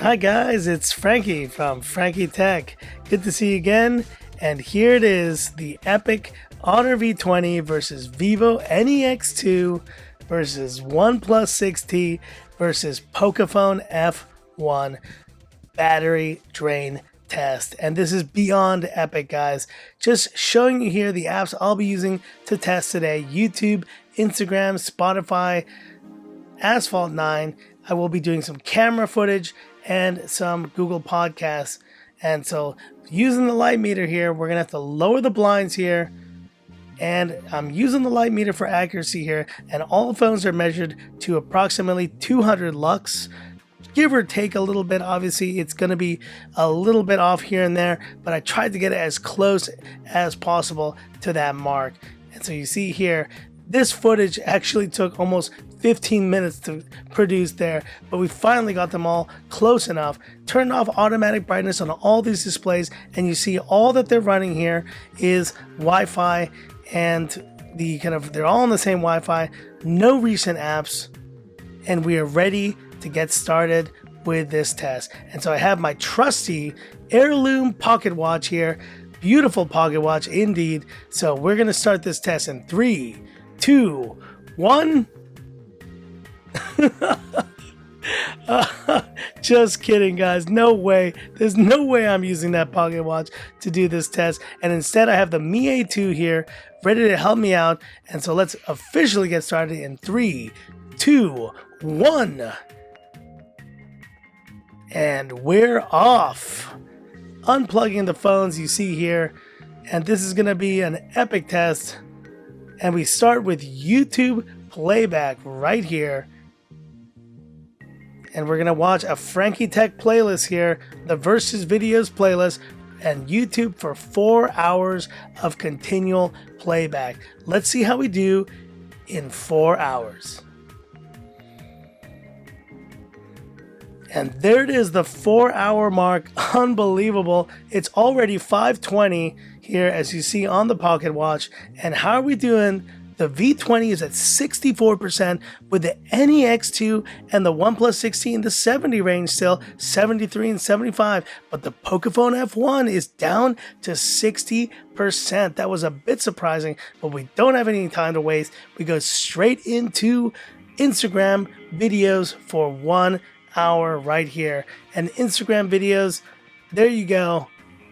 Hi guys, it's Frankie from Frankie Tech. Good to see you again. And here it is, the epic Honor V20 versus Vivo NEX 2 versus OnePlus 6T versus Pocophone F1 battery drain test. And this is beyond epic, guys. Just showing you here the apps I'll be using to test today: YouTube, Instagram, Spotify, Asphalt 9. I will be doing some camera footage and some Google Podcasts. And so using the light meter here, we're going to have to lower the blinds here. And I'm using the light meter for accuracy here. And all the phones are measured to approximately 200 lux. Give or take a little bit. Obviously, it's going to be a little bit off here and there, but I tried to get it as close as possible to that mark. And so you see here, this footage actually took almost 15 minutes to produce there, but we finally got them all close enough. Turned off automatic brightness on all these displays, and you see all that they're running here is Wi-Fi, and they're all on the same Wi-Fi, no recent apps, and we are ready to get started with this test. And so I have my trusty heirloom pocket watch here. Beautiful pocket watch indeed. So we're going to start this test in 3, 2, 1. Just kidding, guys. No way. There's no way I'm using that pocket watch to do this test. And instead, I have the Mi A2 here ready to help me out. And so let's officially get started in 3, 2, 1. And we're off. Unplugging the phones you see here. And this is going to be an epic test. And we start with YouTube playback right here. And we're going to watch a Frankie Tech playlist here, the Versus Videos playlist, and YouTube for 4 hours of continual playback. Let's see how we do in 4 hours. And there it is, the 4-hour mark. Unbelievable. It's already 5:20 here, as you see on the pocket watch. And how are we doing? The V20 is at 64%, with the NEX 2 and the OnePlus 6T in the 70 range still, 73 and 75. But the Pocophone F1 is down to 60%. That was a bit surprising, but we don't have any time to waste. We go straight into Instagram videos for 1 hour right here. And Instagram videos, there you go.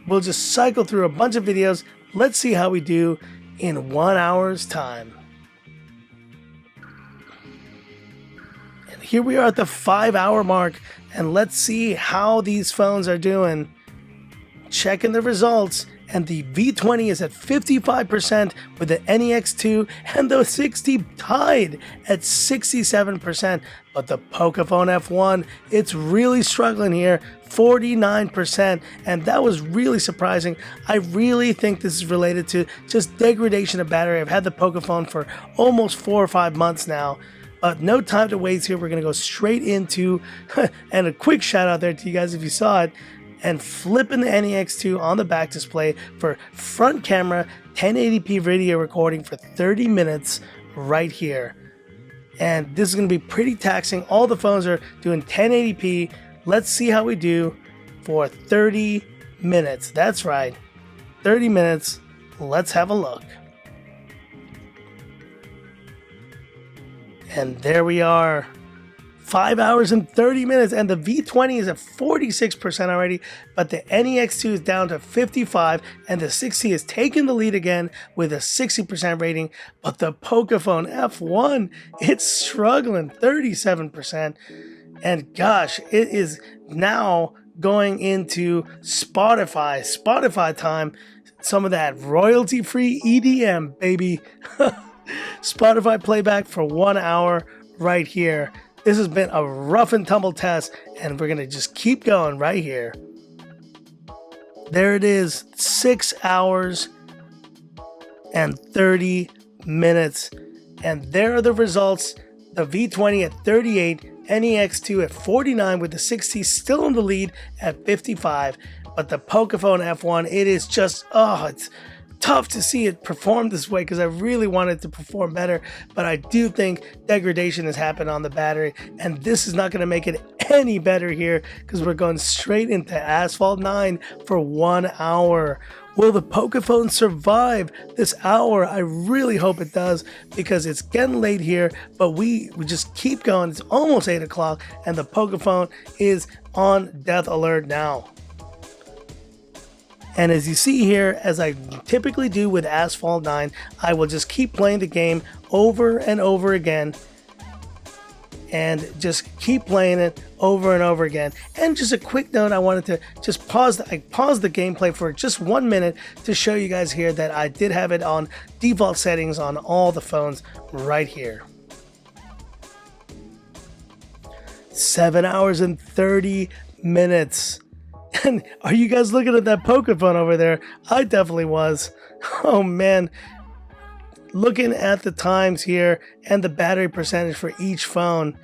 We'll just cycle through a bunch of videos. Let's see how we do in 1 hour's time. And here we are at the 5-hour mark, and let's see how these phones are doing. Checking the results, and the V20 is at 55% with the NEX 2 and the 6T tied at 67%. But the Pocophone F1, it's really struggling here, 49%, and that was really surprising. I really think this is related to just degradation of battery. I've had the Pocophone for almost 4 or 5 months now. But no time to waste here. We're going to go straight into, and a quick shout out there to you guys if you saw it, and flipping the NEX 2 on the back display for front camera 1080p video recording for 30 minutes right here. And this is going to be pretty taxing. All the phones are doing 1080p. Let's see how we do for 30 minutes. That's right, 30 minutes. Let's have a look. And there we are. 5 hours and 30 minutes, and the V20 is at 46% already, but the NEX 2 is down to 55, and the 6T is taking the lead again with a 60% rating, but the Pocophone F1, it's struggling, 37%, and gosh, it is now going into Spotify time, some of that royalty-free EDM, baby. Spotify playback for 1 hour right here. This has been a rough and tumble test, and we're going to just keep going right here. There it is, 6 hours and 30 minutes. And there are the results. The V20 at 38, NEX 2 at 49, with the 6T still in the lead at 55. But the Pocophone F1, it is just, it's tough to see it perform this way because I really want it to perform better, but I do think degradation has happened on the battery, and this is not going to make it any better here because we're going straight into Asphalt 9 for 1 hour. Will the Pocophone survive this hour? I really hope it does because it's getting late here, but we just keep going. It's almost 8 o'clock and the Pocophone is on death alert now. And as you see here, as I typically do with Asphalt 9, I will just keep playing the game over and over again. And just keep playing it over and over again. And just a quick note, I wanted to just pause the gameplay for just 1 minute to show you guys here that I did have it on default settings on all the phones right here. 7 hours and 30 minutes. And are you guys looking at that Pocophone over there? I definitely was. Oh man. Looking at the times here and the battery percentage for each phone.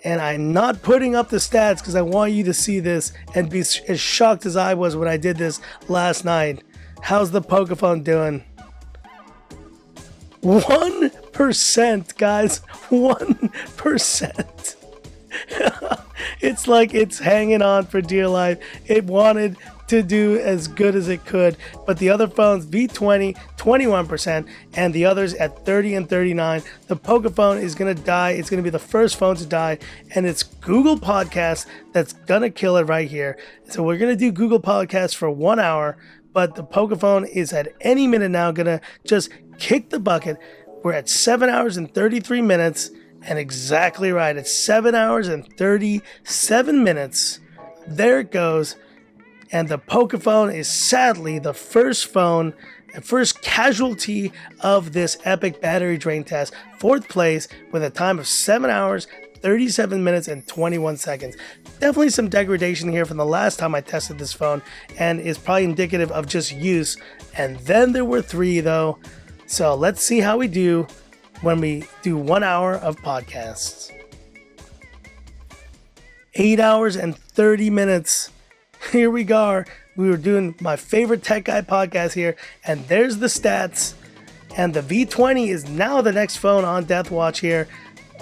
And I'm not putting up the stats because I want you to see this and be as shocked as I was when I did this last night. How's the Pocophone doing? 1%, guys. 1%. It's like it's hanging on for dear life. It wanted to do as good as it could, but the other phones, V20, 21%, and the others at 30 and 39. The Pocophone is going to die. It's going to be the first phone to die, and it's Google Podcasts that's going to kill it right here. So we're going to do Google Podcasts for 1 hour, but the Pocophone is at any minute now going to just kick the bucket. We're at 7 hours and 33 minutes. And exactly right, it's 7 hours and 37 minutes. There it goes. And the Pocophone is sadly the first phone, the first casualty of this epic battery drain test. 4th place with a time of 7 hours, 37 minutes, and 21 seconds. Definitely some degradation here from the last time I tested this phone, and is probably indicative of just use. And then there were 3 though. So let's see how we do when we do 1 hour of podcasts. 8 hours and 30 minutes. Here we are. We were doing my favorite tech guy podcast here, and there's the stats. And the V20 is now the next phone on death watch here.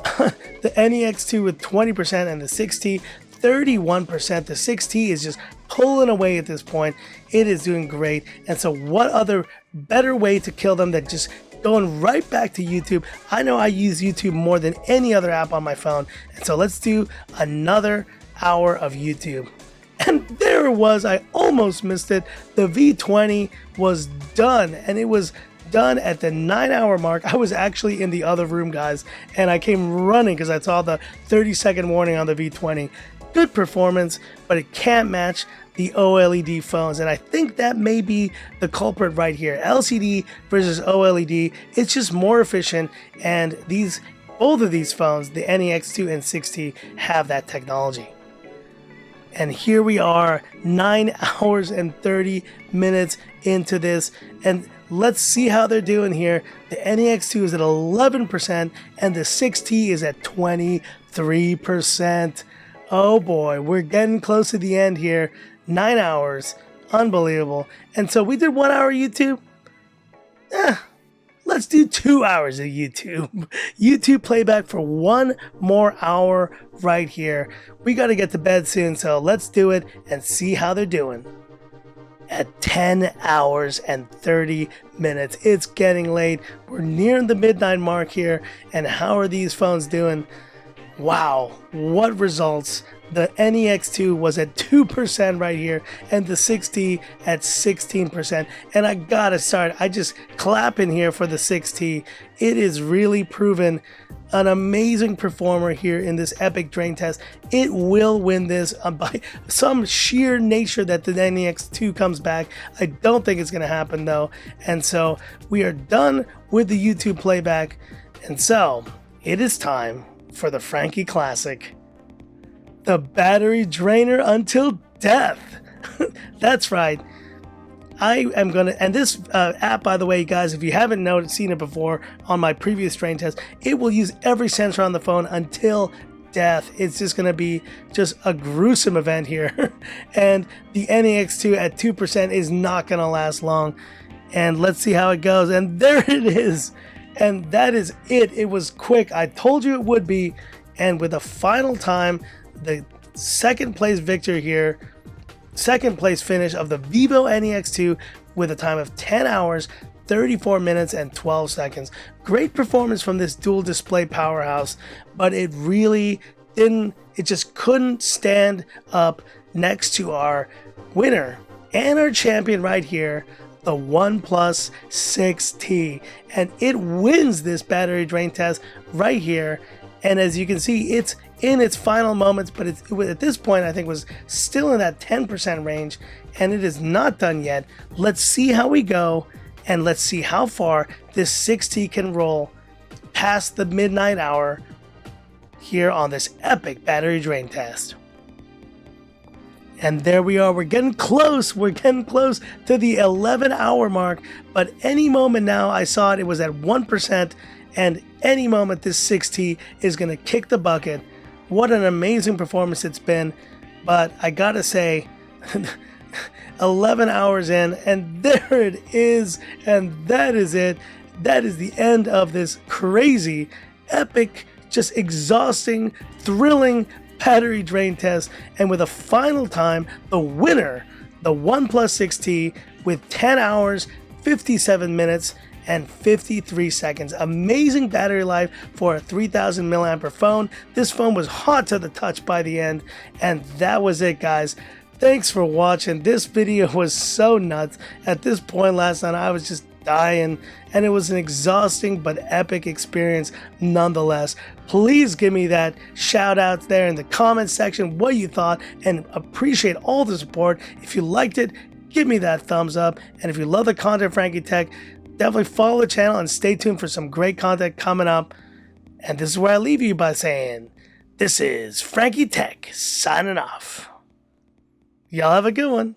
The NEX2 with 20% and the 6T 31%. The 6T is just pulling away at this point. It is doing great. And so what other better way to kill them than just going right back to YouTube? I know I use YouTube more than any other app on my phone, and so let's do another hour of YouTube. And there it was. I almost missed it. The V20 was done, and it was done at the 9 hour mark. I was actually in the other room, guys, and I came running because I saw the 30-second warning on the V20. Good performance, but it can't match the OLED phones, and I think that may be the culprit right here. LCD versus OLED, it's just more efficient, and both of these phones, the NEX2 and 6T, have that technology. And here we are, 9 hours and 30 minutes into this, and let's see how they're doing here. The NEX2 is at 11%, and the 6T is at 23%. Oh boy, we're getting close to the end here. 9 hours. Unbelievable. And so we did 1 hour YouTube. Let's do 2 hours of YouTube. YouTube playback for 1 more hour right here. We got to get to bed soon, so let's do it and see how they're doing. At 10 hours and 30 minutes. It's getting late. We're nearing the midnight mark here. And how are these phones doing? Wow, what results. The NEX2 was at 2% right here, and the 6T at 16%. And I gotta start, I just clap in here for the 6T. It is really proven an amazing performer here in this epic drain test. It will win this by some sheer nature that the NEX2 comes back. I don't think it's gonna happen though. And so we are done with the YouTube playback. And so it is time for the Frankie Classic. The battery drainer until death. That's right. I am gonna, and this app, by the way, guys, if you haven't seen it before on my previous drain test, it will use every sensor on the phone until death. It's just gonna be just a gruesome event here. And the NEX2 at 2% is not gonna last long. And let's see how it goes. And there it is. And that is it. It was quick. I told you it would be. And with the final time, the second place victor here, second place finish of the Vivo NEX2 with a time of 10 hours, 34 minutes and 12 seconds. Great performance from this dual display powerhouse, but it really didn't, it just couldn't stand up next to our winner and our champion right here, the OnePlus 6T, and it wins this battery drain test right here. And as you can see, it's in its final moments, but at this point I think was still in that 10% range, and it is not done yet. Let's see how we go, and let's see how far this 6T can roll past the midnight hour here on this epic battery drain test. And there we are, we're getting close to the 11-hour mark, but any moment now, I saw it was at 1%, and any moment this 6T is going to kick the bucket. What an amazing performance it's been, but I gotta say, 11 hours in, and there it is, and that is it. That is the end of this crazy, epic, just exhausting, thrilling battery drain test, and with a final time, the winner, the OnePlus 6T, with 10 hours, 57 minutes, and 53 seconds. Amazing battery life for a 3000 milliampere phone. This phone was hot to the touch by the end, and that was it, guys. Thanks for watching. This video was so nuts. At this point last night, I was just dying, and it was an exhausting but epic experience nonetheless. Please give me that shout out there in the comment section what you thought, and appreciate all the support. If you liked it, give me that thumbs up, and if you love the content Frankie Tech, definitely follow the channel and stay tuned for some great content coming up. And this is where I leave you by saying, this is Frankie Tech signing off. Y'all have a good one.